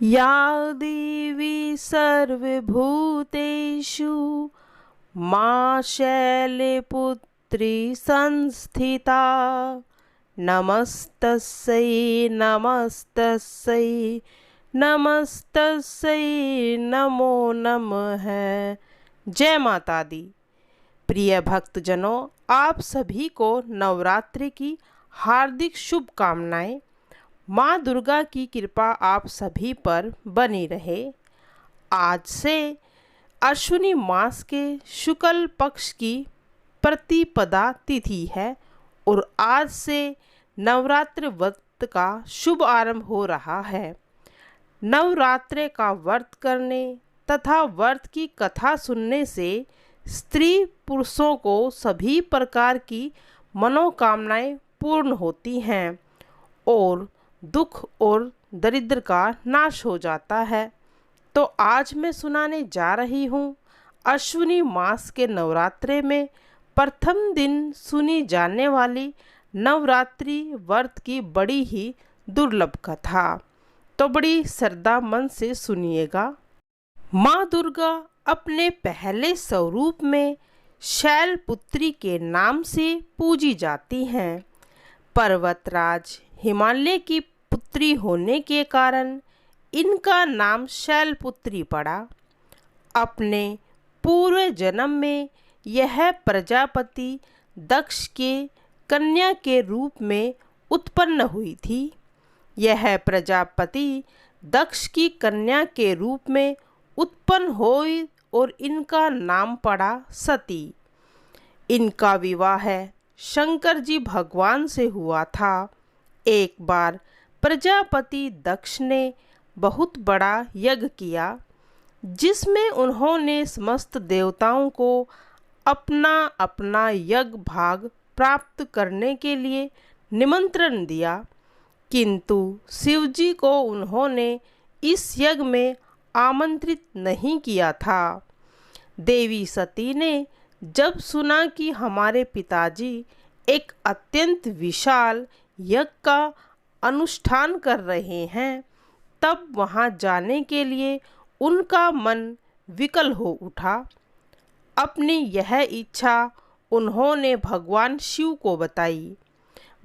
या देवी सर्वभूतेषु मां शैलपुत्री संस्थिता नमस्तस्यै नमस्तस्यै नमस्तस्यै नमो नमः। जय माता दी। प्रिय भक्तजनों, आप सभी को नवरात्रि की हार्दिक शुभकामनाएं। माँ दुर्गा की कृपा आप सभी पर बनी रहे। आज से अश्विनी मास के शुक्ल पक्ष की प्रतिपदा तिथि है और आज से नवरात्र व्रत का शुभ आरंभ हो रहा है। नवरात्रे का व्रत करने तथा व्रत की कथा सुनने से स्त्री पुरुषों को सभी प्रकार की मनोकामनाएं पूर्ण होती हैं और दुख और दरिद्र का नाश हो जाता है। तो आज मैं सुनाने जा रही हूँ अश्विनी मास के नवरात्रे में प्रथम दिन सुनी जाने वाली नवरात्रि व्रत की बड़ी ही दुर्लभ कथा। तो बड़ी श्रद्धा मन से सुनिएगा। माँ दुर्गा अपने पहले स्वरूप में शैलपुत्री के नाम से पूजी जाती हैं। पर्वतराज हिमालय की पुत्री होने के कारण इनका नाम शैलपुत्री पड़ा। अपने पूर्व जन्म में यह प्रजापति दक्ष के कन्या के रूप में उत्पन्न हुई थी। यह प्रजापति दक्ष की कन्या के रूप में उत्पन्न हुई और इनका नाम पड़ा सती। इनका विवाह शंकर जी भगवान से हुआ था। एक बार प्रजापति दक्ष ने बहुत बड़ा यज्ञ किया जिसमें उन्होंने समस्त देवताओं को अपना अपना यज्ञ भाग प्राप्त करने के लिए निमंत्रण दिया, किंतु शिवजी को उन्होंने इस यज्ञ में आमंत्रित नहीं किया था। देवी सती ने जब सुना कि हमारे पिताजी एक अत्यंत विशाल यज्ञ का अनुष्ठान कर रहे हैं, तब वहां जाने के लिए उनका मन विकल हो उठा। अपनी यह इच्छा उन्होंने भगवान शिव को बताई।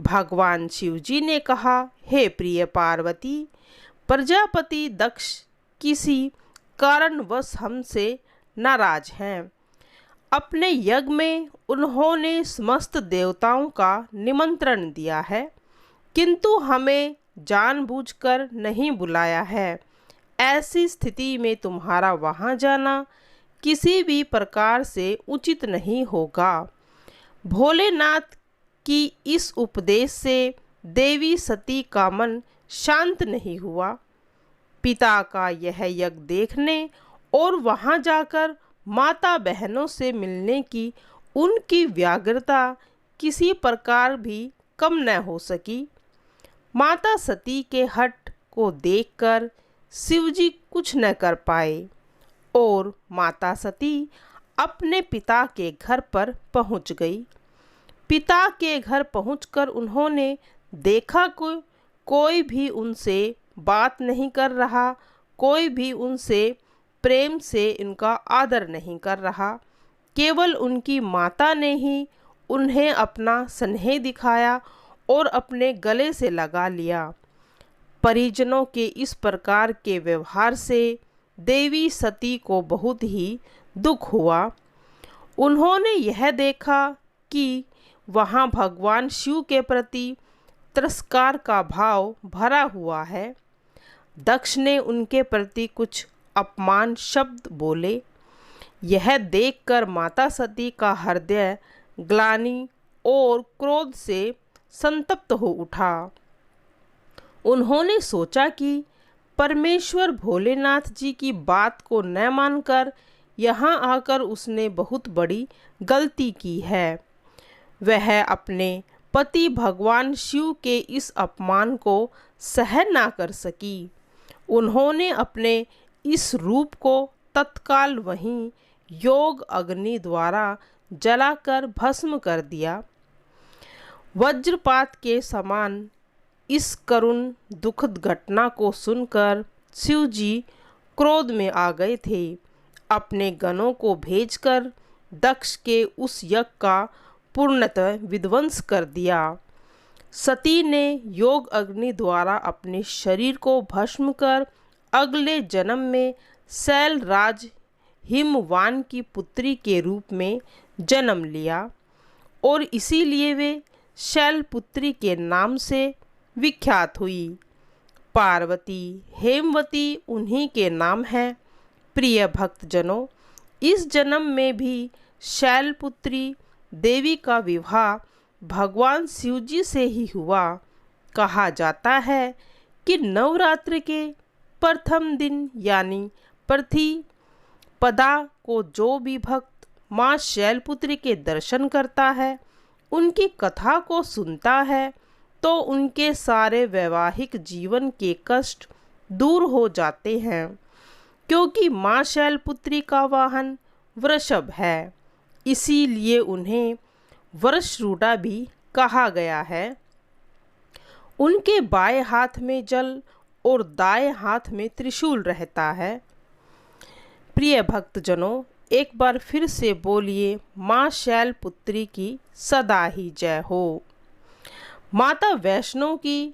भगवान शिव जी ने कहा, हे प्रिय पार्वती, प्रजापति दक्ष किसी कारणवश हमसे नाराज हैं। अपने यज्ञ में उन्होंने समस्त देवताओं का निमंत्रण दिया है, किंतु हमें जानबूझकर नहीं बुलाया है। ऐसी स्थिति में तुम्हारा वहां जाना किसी भी प्रकार से उचित नहीं होगा। भोलेनाथ की इस उपदेश से देवी सती का मन शांत नहीं हुआ। पिता का यह यज्ञ देखने और वहां जाकर माता बहनों से मिलने की उनकी व्यग्रता किसी प्रकार भी कम न हो सकी। माता सती के हठ को देखकर शिवजी कुछ न कर पाए और माता सती अपने पिता के घर पर पहुंच गई। पिता के घर पहुंचकर उन्होंने देखा कोई भी उनसे बात नहीं कर रहा, कोई भी उनसे प्रेम से इनका आदर नहीं कर रहा। केवल उनकी माता ने ही उन्हें अपना स्नेह दिखाया और अपने गले से लगा लिया। परिजनों के इस प्रकार के व्यवहार से देवी सती को बहुत ही दुख हुआ। उन्होंने यह देखा कि वहाँ भगवान शिव के प्रति तिरस्कार का भाव भरा हुआ है। दक्ष ने उनके प्रति कुछ अपमान शब्द बोले। यह देखकर माता सती का हृदय ग्लानि और क्रोध से संतप्त हो उठा। उन्होंने सोचा कि परमेश्वर भोलेनाथ जी की बात को न मानकर यहाँ आकर उसने बहुत बड़ी गलती की है। वह अपने पति भगवान शिव के इस अपमान को सहन ना कर सकी। उन्होंने अपने इस रूप को तत्काल वहीं योग अग्नि द्वारा जलाकर भस्म कर दिया। वज्रपात के समान इस करुण दुखद घटना को सुनकर शिव जी क्रोध में आ गए थे। अपने गणों को भेजकर दक्ष के उस यज्ञ का पूर्णतः विध्वंस कर दिया। सती ने योग अग्नि द्वारा अपने शरीर को भस्म कर अगले जन्म में शैलराज हिमवान की पुत्री के रूप में जन्म लिया और इसीलिए वे शैलपुत्री के नाम से विख्यात हुई। पार्वती हेमवती उन्हीं के नाम है। प्रिय भक्तजनों, इस जन्म में भी शैलपुत्री देवी का विवाह भगवान शिव जी से ही हुआ। कहा जाता है कि नवरात्र के प्रथम दिन यानी प्रतिपदा को जो भी भक्त माँ शैलपुत्री के दर्शन करता है, उनकी कथा को सुनता है, तो उनके सारे वैवाहिक जीवन के कष्ट दूर हो जाते हैं, क्योंकि माँ शैलपुत्री का वाहन वृषभ है। इसीलिए उन्हें वृषरूढ़ा भी कहा गया है। उनके बाएं हाथ में जल और दाएं हाथ में त्रिशूल रहता है। प्रिय भक्तजनों, एक बार फिर से बोलिए माँ शैलपुत्री की सदा ही जय हो। माता वैष्णो की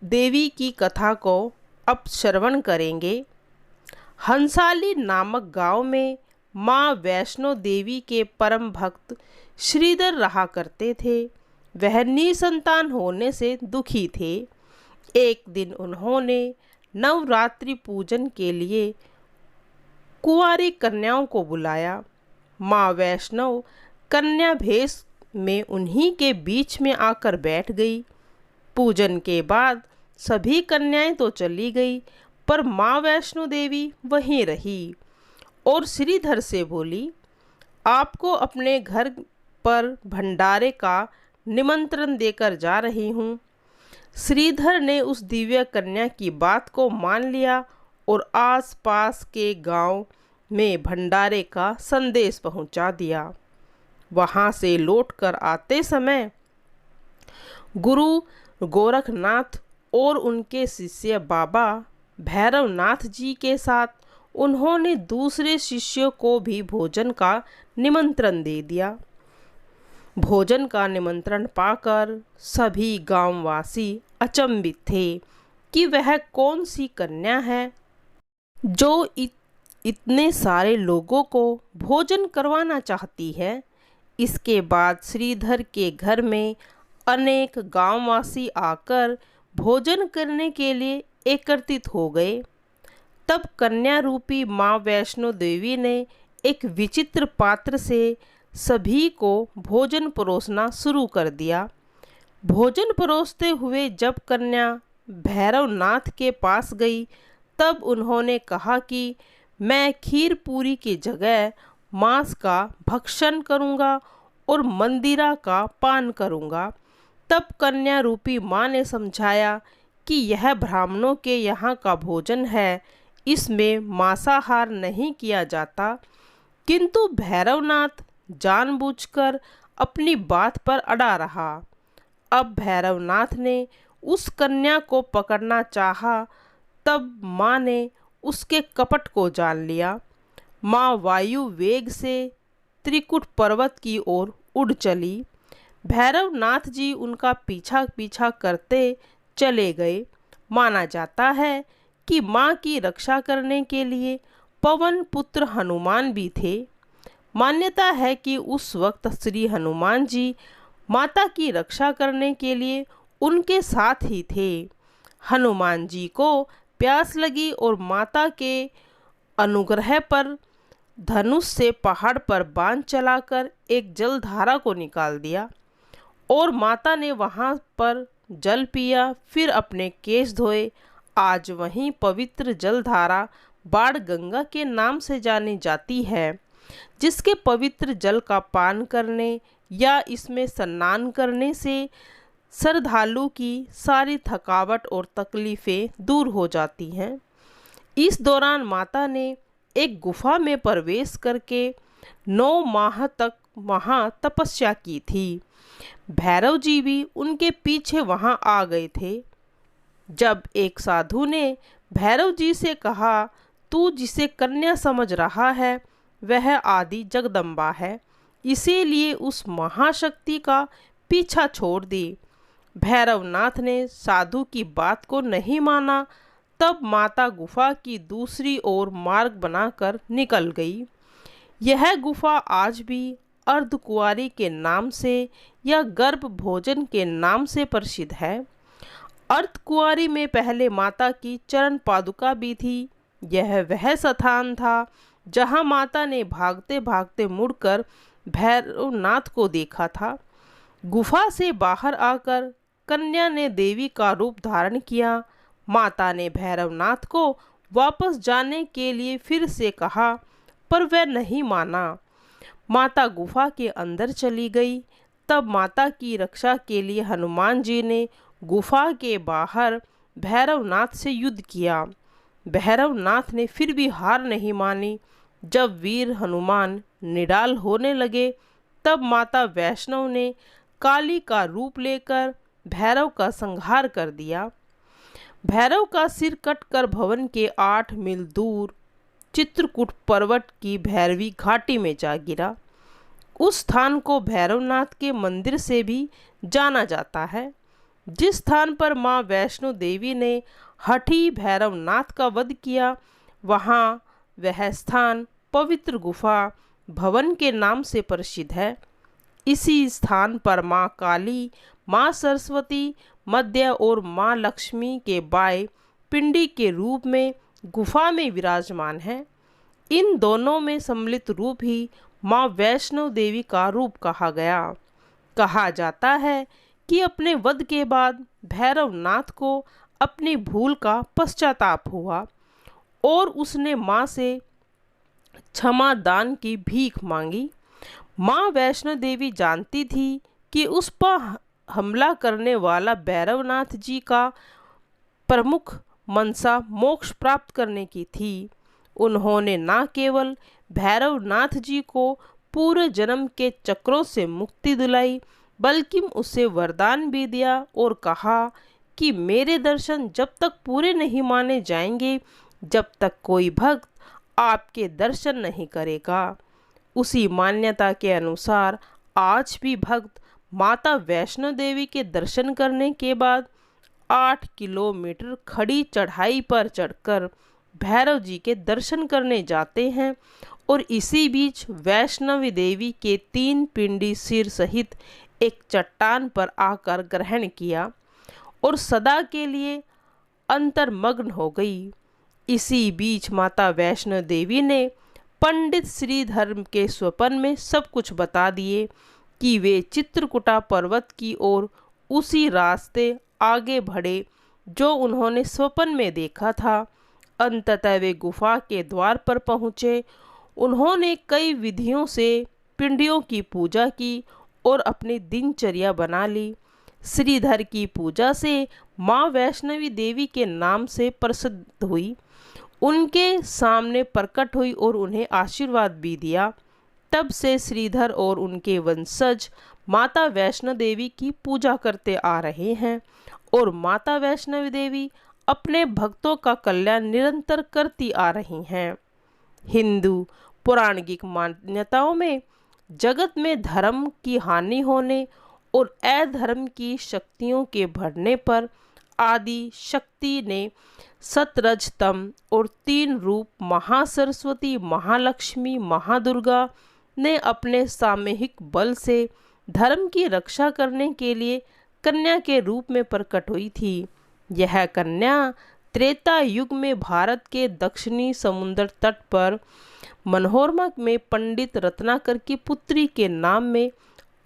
देवी की कथा को अब श्रवण करेंगे। हंसाली नामक गांव में माँ वैष्णो देवी के परम भक्त श्रीधर रहा करते थे। वह निसंतान होने से दुखी थे। एक दिन उन्होंने नवरात्रि पूजन के लिए कुंवारी कन्याओं को बुलाया। माँ वैष्णव कन्या भेष में उन्हीं के बीच में आकर बैठ गई। पूजन के बाद सभी कन्याएं तो चली गई, पर माँ वैष्णो देवी वहीं रही और श्रीधर से बोली, आपको अपने घर पर भंडारे का निमंत्रण देकर जा रही हूँ। श्रीधर ने उस दिव्य कन्या की बात को मान लिया और आसपास के गांव में भंडारे का संदेश पहुंचा दिया। वहां से लौटकर आते समय गुरु गोरखनाथ और उनके शिष्य बाबा भैरवनाथ जी के साथ उन्होंने दूसरे शिष्यों को भी भोजन का निमंत्रण दे दिया। भोजन का निमंत्रण पाकर सभी गांववासी अचंभित थे कि वह कौन सी कन्या है जो इतने सारे लोगों को भोजन करवाना चाहती है। इसके बाद श्रीधर के घर में अनेक गांववासी आकर भोजन करने के लिए एकत्रित हो गए। तब कन्या रूपी माँ वैष्णो देवी ने एक विचित्र पात्र से सभी को भोजन परोसना शुरू कर दिया। भोजन परोसते हुए जब कन्या भैरवनाथ के पास गई, तब उन्होंने कहा कि मैं खीर पूरी की जगह मांस का भक्षण करूंगा और मंदिरा का पान करूंगा। तब कन्या रूपी माँ ने समझाया कि यह ब्राह्मणों के यहाँ का भोजन है, इसमें मांसाहार नहीं किया जाता। किंतु भैरवनाथ जानबूझकर अपनी बात पर अड़ा रहा। अब भैरवनाथ ने उस कन्या को पकड़ना चाहा, तब माँ ने उसके कपट को जान लिया। माँ वायु वेग से त्रिकुट पर्वत की ओर उड़ चली। भैरवनाथ जी उनका पीछा पीछा करते चले गए। माना जाता है कि माँ की रक्षा करने के लिए पवन पुत्र हनुमान भी थे। मान्यता है कि उस वक्त श्री हनुमान जी माता की रक्षा करने के लिए उनके साथ ही थे। हनुमान जी को प्यास लगी और माता के अनुग्रह पर धनुष से पहाड़ पर बाण चलाकर एक जलधारा को निकाल दिया और माता ने वहां पर जल पिया, फिर अपने केश धोए। आज वहीं पवित्र जलधारा बाण गंगा के नाम से जानी जाती है, जिसके पवित्र जल का पान करने या इसमें स्नान करने से श्रद्धालु की सारी थकावट और तकलीफ़ें दूर हो जाती हैं। इस दौरान माता ने एक गुफा में प्रवेश करके 9 माह तक वहाँ तपस्या की थी। भैरव जी भी उनके पीछे वहाँ आ गए थे। जब एक साधु ने भैरव जी से कहा, तू जिसे कन्या समझ रहा है वह आदि जगदम्बा है, इसीलिए उस महाशक्ति का पीछा छोड़ दे। भैरवनाथ ने साधु की बात को नहीं माना। तब माता गुफा की दूसरी ओर मार्ग बनाकर निकल गई। यह गुफा आज भी अर्धकुंवारी के नाम से या गर्भ भोजन के नाम से प्रसिद्ध है। अर्धकुंवारी में पहले माता की चरण पादुका भी थी। यह वह स्थान था जहाँ माता ने भागते भागते मुड़कर भैरवनाथ को देखा था। गुफा से बाहर आकर कन्या ने देवी का रूप धारण किया। माता ने भैरवनाथ को वापस जाने के लिए फिर से कहा, पर वह नहीं माना। माता गुफा के अंदर चली गई। तब माता की रक्षा के लिए हनुमान जी ने गुफा के बाहर भैरवनाथ से युद्ध किया। भैरवनाथ ने फिर भी हार नहीं मानी। जब वीर हनुमान निडाल होने लगे, तब माता वैष्णव ने काली का रूप लेकर भैरव का संहार कर दिया। भैरव का सिर कटकर भवन के 8 मील दूर चित्रकूट पर्वत की भैरवी घाटी में जा गिरा। उस स्थान को भैरवनाथ के मंदिर से भी जाना जाता है। जिस स्थान पर माँ वैष्णो देवी ने हठी भैरवनाथ का वध किया, वहाँ वह स्थान पवित्र गुफा भवन के नाम से प्रसिद्ध है। इसी स्थान पर माँ काली, माँ सरस्वती मध्य और माँ लक्ष्मी के बाएं पिंडी के रूप में गुफा में विराजमान है। इन दोनों में सम्मिलित रूप ही माँ वैष्णो देवी का रूप कहा गया। कहा जाता है कि अपने वध के बाद भैरवनाथ को अपनी भूल का पश्चाताप हुआ और उसने माँ से क्षमा दान की भीख मांगी। माँ वैष्णो देवी जानती थी कि उस पर हमला करने वाला भैरवनाथ जी का प्रमुख मनसा मोक्ष प्राप्त करने की थी। उन्होंने न केवल भैरवनाथ जी को पूरे जन्म के चक्रों से मुक्ति दिलाई, बल्कि उसे वरदान भी दिया और कहा कि मेरे दर्शन जब तक पूरे नहीं माने जाएंगे, जब तक कोई भक्त आपके दर्शन नहीं करेगा। उसी मान्यता के अनुसार आज भी भक्त माता वैष्णो देवी के दर्शन करने के बाद 8 किलोमीटर खड़ी चढ़ाई पर चढ़कर भैरव जी के दर्शन करने जाते हैं और इसी बीच वैष्णवी देवी के 3 पिंडी सिर सहित एक चट्टान पर आकर ग्रहण किया और सदा के लिए अंतर्मग्न हो गई। इसी बीच माता वैष्णो देवी ने पंडित श्रीधर के स्वप्न में सब कुछ बता दिए कि वे चित्रकूटा पर्वत की ओर उसी रास्ते आगे बढ़े जो उन्होंने स्वप्न में देखा था। अंततः वे गुफा के द्वार पर पहुँचे। उन्होंने कई विधियों से पिंडियों की पूजा की और अपनी दिनचर्या बना ली। श्रीधर की पूजा से माँ वैष्णवी देवी के नाम से प्रसिद्ध हुई, उनके सामने प्रकट हुई और उन्हें आशीर्वाद भी दिया। तब से श्रीधर और उनके वंशज माता वैष्णो देवी की पूजा करते आ रहे हैं और माता वैष्णवी देवी अपने भक्तों का कल्याण निरंतर करती आ रही हैं। हिंदू पौराणिक मान्यताओं में जगत में धर्म की हानि होने और अधर्म की शक्तियों के बढ़ने पर आदि शक्ति ने सतरज तम और 3 रूप महासरस्वती, महालक्ष्मी, महादुर्गा ने अपने सामूहिक बल से धर्म की रक्षा करने के लिए कन्या के रूप में प्रकट हुई थी। यह कन्या त्रेता युग में भारत के दक्षिणी समुद्र तट पर मनोरमा में पंडित रत्नाकर की पुत्री के नाम में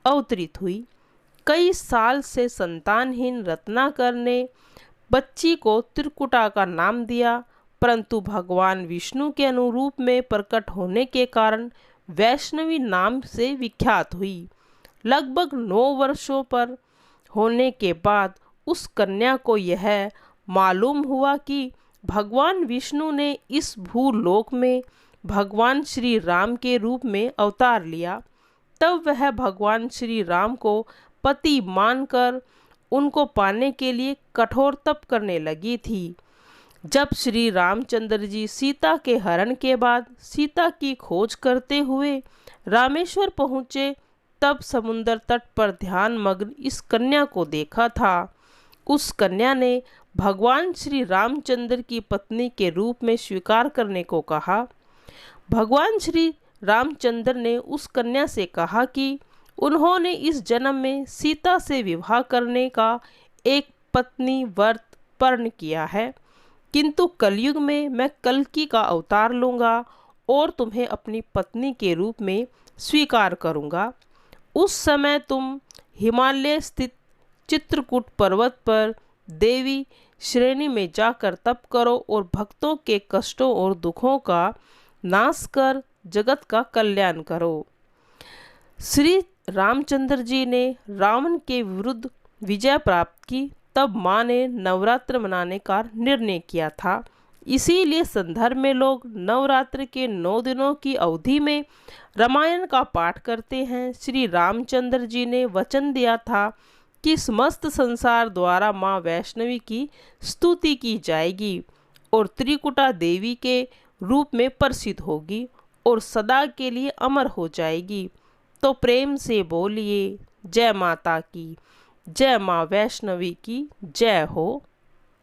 अवतरित हुई। कई साल से संतानहीन रत्नाकर ने बच्ची को त्रिकुटा का नाम दिया, परंतु भगवान विष्णु के अनुरूप में प्रकट होने के कारण वैष्णवी नाम से विख्यात हुई। लगभग 9 वर्षों पर होने के बाद उस कन्या को यह मालूम हुआ कि भगवान विष्णु ने इस भूलोक में भगवान श्री राम के रूप में अवतार लिया। तब वह भगवान श्री राम को पति मानकर उनको पाने के लिए कठोर तप करने लगी थी। जब श्री रामचंद्र जी सीता के हरण के बाद सीता की खोज करते हुए रामेश्वर पहुँचे, तब समुद्र तट पर ध्यान मग्न इस कन्या को देखा था। उस कन्या ने भगवान श्री रामचंद्र की पत्नी के रूप में स्वीकार करने को कहा। भगवान श्री रामचंद्र ने उस कन्या से कहा कि उन्होंने इस जन्म में सीता से विवाह करने का एक पत्नी व्रत पूर्ण किया है, किंतु कलयुग में मैं कल्कि का अवतार लूँगा और तुम्हें अपनी पत्नी के रूप में स्वीकार करूँगा। उस समय तुम हिमालय स्थित चित्रकूट पर्वत पर देवी श्रेणी में जाकर तप करो और भक्तों के कष्टों और दुखों का नाश कर जगत का कल्याण करो। श्री रामचंद्र जी ने रावण के विरुद्ध विजय प्राप्त की, तब माँ ने नवरात्र मनाने का निर्णय किया था। इसीलिए संदर्भ में लोग नवरात्र के 9 दिनों की अवधि में रामायण का पाठ करते हैं। श्री रामचंद्र जी ने वचन दिया था कि समस्त संसार द्वारा माँ वैष्णवी की स्तुति की जाएगी और त्रिकुटा देवी के रूप में प्रसिद्ध होगी और सदा के लिए अमर हो जाएगी। तो प्रेम से बोलिए जय माता की, जय माँ वैष्णवी की जय हो।